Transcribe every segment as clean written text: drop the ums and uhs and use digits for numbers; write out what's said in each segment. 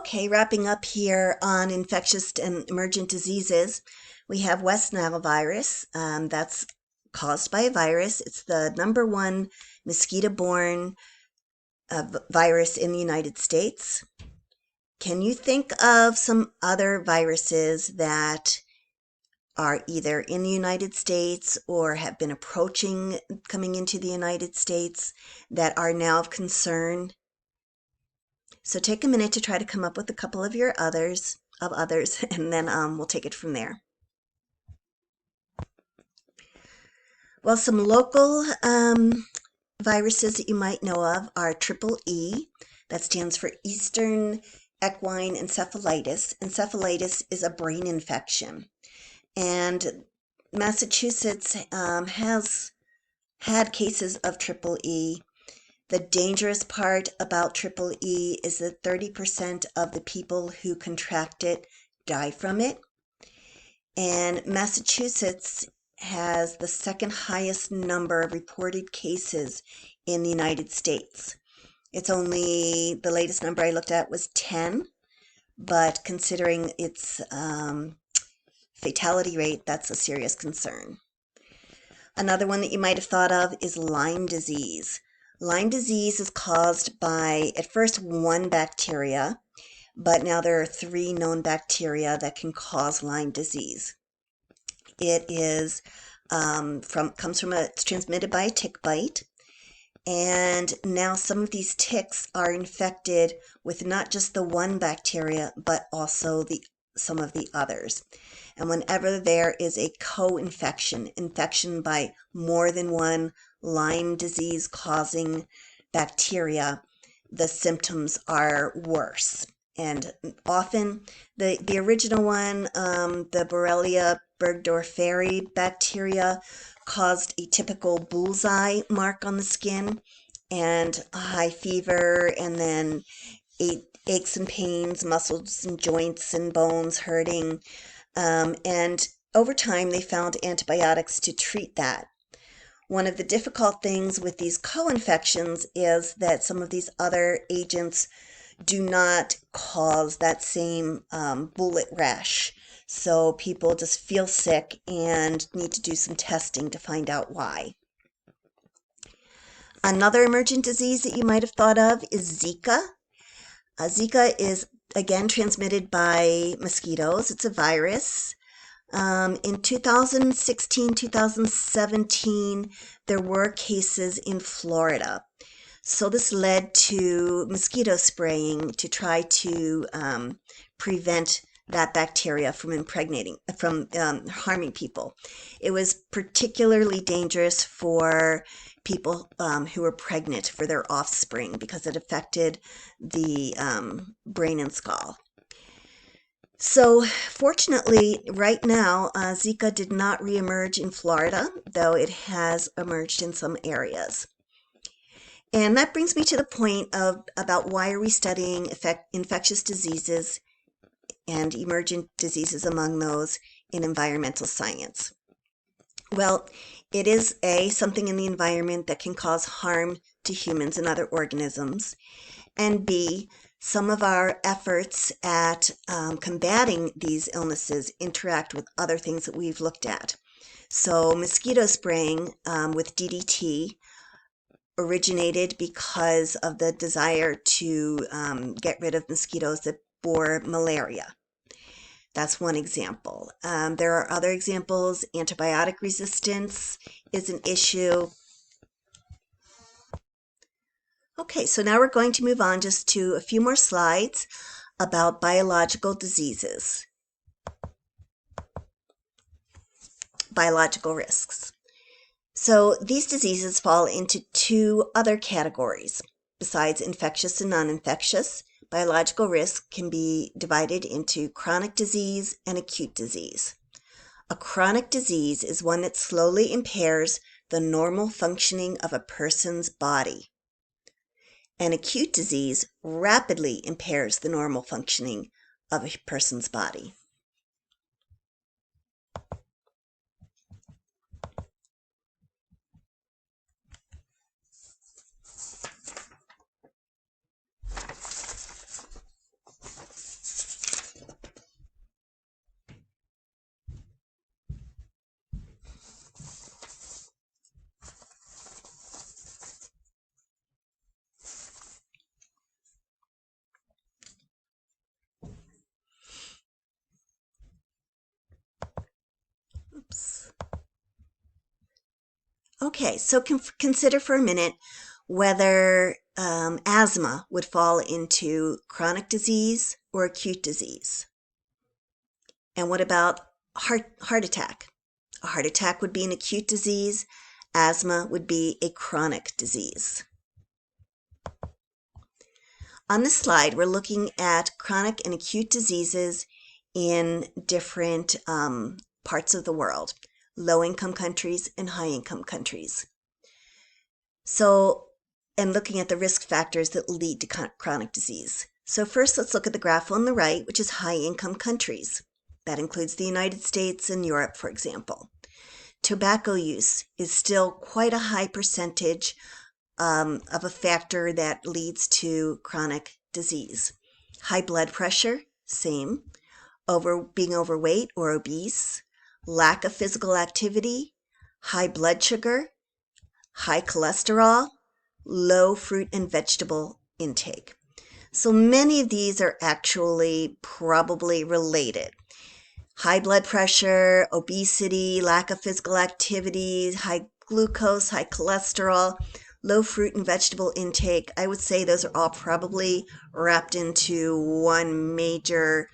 Okay, wrapping up here on infectious and emergent diseases, we have West Nile virus. That's caused by a virus. It's the number one mosquito-borne virus in the United States. Can you think of some other viruses that are either in the United States or have been approaching coming into the United States that are now of concern? So take a minute to try to come up with a couple of your others, and then we'll take it from there. Well, some local viruses that you might know of are triple E. That stands for Eastern Equine Encephalitis. Encephalitis is a brain infection. And Massachusetts has had cases of triple E. The dangerous part about triple E is that 30% of the people who contract it die from it. And Massachusetts has the second highest number of reported cases in the United States. It's only, the latest number I looked at was 10, but considering its fatality rate, that's a serious concern. Another one that you might have thought of is Lyme disease. Lyme disease is caused by, at first, one bacteria, but now there are 3 known bacteria that can cause Lyme disease. It is it's transmitted by a tick bite, and now some of these ticks are infected with not just the one bacteria, but also some of the others. And whenever there is a co-infection, infection by more than one Lyme disease causing bacteria, the symptoms are worse. And often the original one, the Borrelia burgdorferi bacteria, caused a typical bullseye mark on the skin and a high fever, and then aches and pains, muscles and joints and bones hurting. And over time, they found antibiotics to treat that. One of the difficult things with these co-infections is that some of these other agents do not cause that same bullet rash. So people just feel sick and need to do some testing to find out why. Another emergent disease that you might have thought of is Zika. Zika is, again, transmitted by mosquitoes. It's a virus. In 2016, 2017, there were cases in Florida. So this led to mosquito spraying to try to prevent that bacteria from harming people. It was particularly dangerous for people who were pregnant for their offspring because it affected the brain and skull. So fortunately, right now, Zika did not reemerge in Florida, though it has emerged in some areas. And that brings me to the point about why are we studying infectious diseases and emergent diseases among those in environmental science. Well, it is something in the environment that can cause harm to humans and other organisms, and B, some of our efforts at combating these illnesses interact with other things that we've looked at. So mosquito spraying with DDT originated because of the desire to get rid of mosquitoes that bore malaria. That's one example. There are other examples. Antibiotic resistance is an issue. Okay, so now we're going to move on just to a few more slides about biological diseases. Biological risks. So these diseases fall into 2 other categories. Besides infectious and non-infectious, biological risk can be divided into chronic disease and acute disease. A chronic disease is one that slowly impairs the normal functioning of a person's body. An acute disease rapidly impairs the normal functioning of a person's body. Oops. Okay, so consider for a minute whether asthma would fall into chronic disease or acute disease. And what about heart attack? A heart attack would be an acute disease. Asthma would be a chronic disease. On this slide, we're looking at chronic and acute diseases in different parts of the world, low-income countries and high-income countries. So, and looking at the risk factors that lead to chronic disease. So first, let's look at the graph on the right, which is high-income countries. That includes the United States and Europe, for example. Tobacco use is still quite a high percentage of a factor that leads to chronic disease. High blood pressure, same. Being overweight or obese, lack of physical activity, high blood sugar, high cholesterol, low fruit and vegetable intake. So many of these are actually probably related. High blood pressure, obesity, lack of physical activity, high glucose, high cholesterol, low fruit and vegetable intake. I would say those are all probably wrapped into one major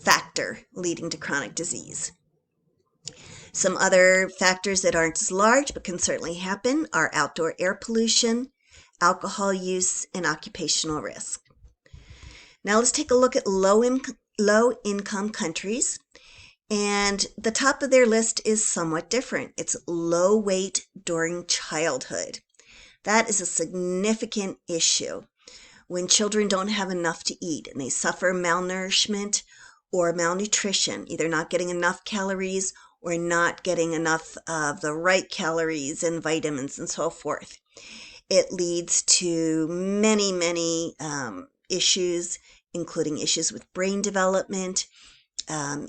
factor leading to chronic disease. Some other factors that aren't as large but can certainly happen are outdoor air pollution, alcohol use, and occupational risk. Now let's take a look at low-income countries. And the top of their list is somewhat different. It's low weight during childhood. That is a significant issue when children don't have enough to eat and they suffer malnourishment or malnutrition, either not getting enough calories or not getting enough of the right calories and vitamins and so forth. It leads to many, many issues, including issues with brain development,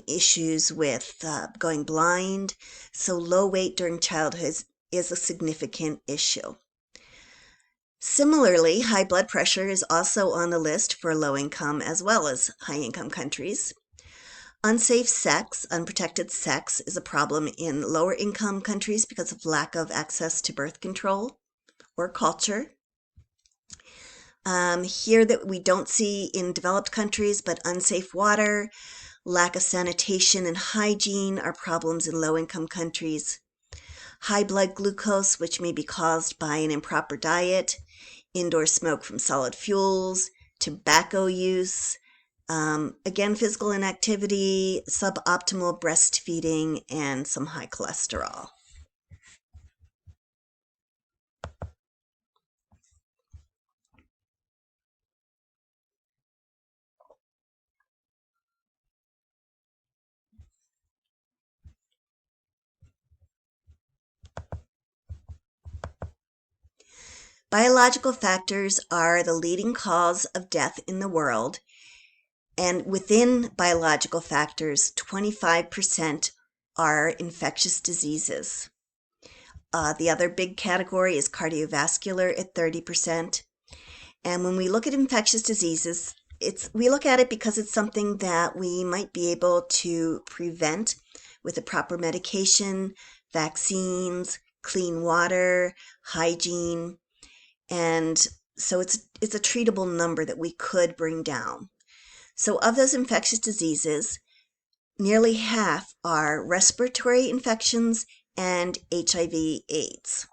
issues with going blind. So low weight during childhood is a significant issue. Similarly, high blood pressure is also on the list for low income as well as high income countries. Unsafe sex, unprotected sex, is a problem in lower income countries because of lack of access to birth control or culture. Here that we don't see in developed countries, but unsafe water, lack of sanitation and hygiene are problems in low-income countries. High blood glucose, which may be caused by an improper diet, indoor smoke from solid fuels, tobacco use, again, physical inactivity, suboptimal breastfeeding, and some high cholesterol. Biological factors are the leading cause of death in the world, and within biological factors, 25% are infectious diseases. The other big category is cardiovascular at 30%. And when we look at infectious diseases, we look at it because it's something that we might be able to prevent with the proper medication, vaccines, clean water, hygiene. And so it's a treatable number that we could bring down. So of those infectious diseases, nearly half are respiratory infections and HIV/AIDS.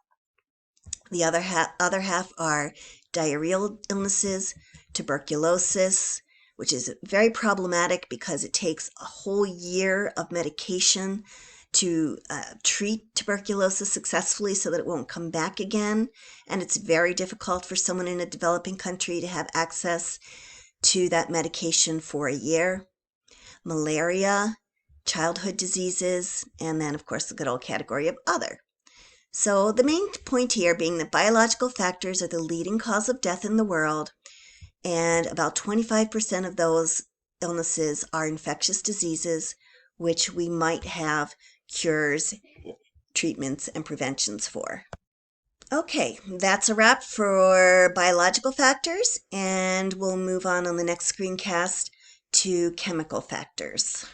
The other half are diarrheal illnesses, tuberculosis, which is very problematic because it takes a whole year of medication to treat tuberculosis successfully so that it won't come back again. And it's very difficult for someone in a developing country to have access to that medication for a year. Malaria, childhood diseases, and then, of course, the good old category of other. So the main point here being that biological factors are the leading cause of death in the world, and about 25% of those illnesses are infectious diseases, which we might have cures, treatments, and preventions for. Okay, that's a wrap for biological factors, and we'll move on the next screencast to chemical factors.